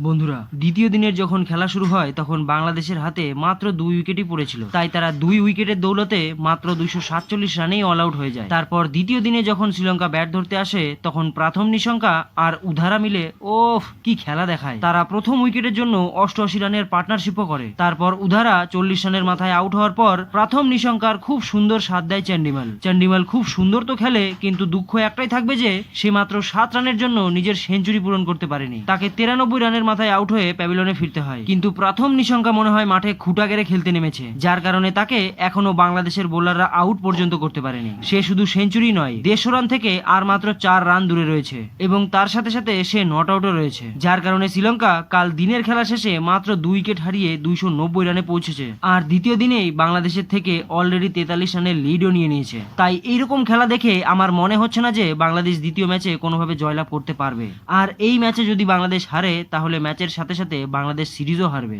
বন্ধুরা, দ্বিতীয় দিনের যখন খেলা শুরু হয় তখন বাংলাদেশের হাতে মাত্র 2 উইকেটই পড়েছিল, তাই তারা 2 উইকেটের দৌলতে মাত্র 247 রানেই অল আউট হয়ে যায়। তারপর দ্বিতীয় দিনে যখন শ্রীলঙ্কা ব্যাট ধরতে আসে তখন প্রাথম নিশঙ্কা আর উধারা মিলে কি খেলা দেখায়। তারা প্রথম উইকেটের জন্য 88 রানের পার্টনারশিপও করে। তারপর উধারা 40 রানের মাথায় আউট হওয়ার পর প্রথম নিশঙ্কার খুব সুন্দর সাথ দেয় চান্ডিমাল খুব সুন্দর তো খেলে, কিন্তু দুঃখ একটাই থাকবে যে সে মাত্র 7 রানের জন্য নিজের সেঞ্চুরি পূরণ করতে পারেনি। তাকে 93 রানের মাথায় আউট হয়ে প্যাভিলিয়নে ফিরতে হয়। কিন্তু প্রথম নিশঙ্কা মনে হয় মাঠে খুঁটা গেড়ে খেলতে নেমেছে, যার কারণে তাকে এখনো বাংলাদেশের বোলাররা আউট পর্যন্ত করতে পারেনি। সে শুধু সেঞ্চুরি নয়, 150 রান থেকে আর মাত্র 4 রান দূরে রয়েছে এবং তার সাথে সাথে সে নট আউটও রয়েছে, যার কারণে শ্রীলঙ্কা কাল দিনের খেলা শেষে মাত্র 2 উইকেট হারিয়ে 290 রানে পৌঁছেছে। আর দ্বিতীয় দিনেই বাংলাদেশের থেকে অলরেডি 43 রানের লিডও নিয়ে নিয়েছে। তাই এইরকম খেলা দেখে আমার মনে হচ্ছে না যে বাংলাদেশ দ্বিতীয় ম্যাচে কোনোভাবে জয়লাভ করতে পারবে। আর এই ম্যাচে যদি বাংলাদেশ হারে তাহলে ম্যাচের সাথে সাথে বাংলাদেশ সিরিজও হারবে।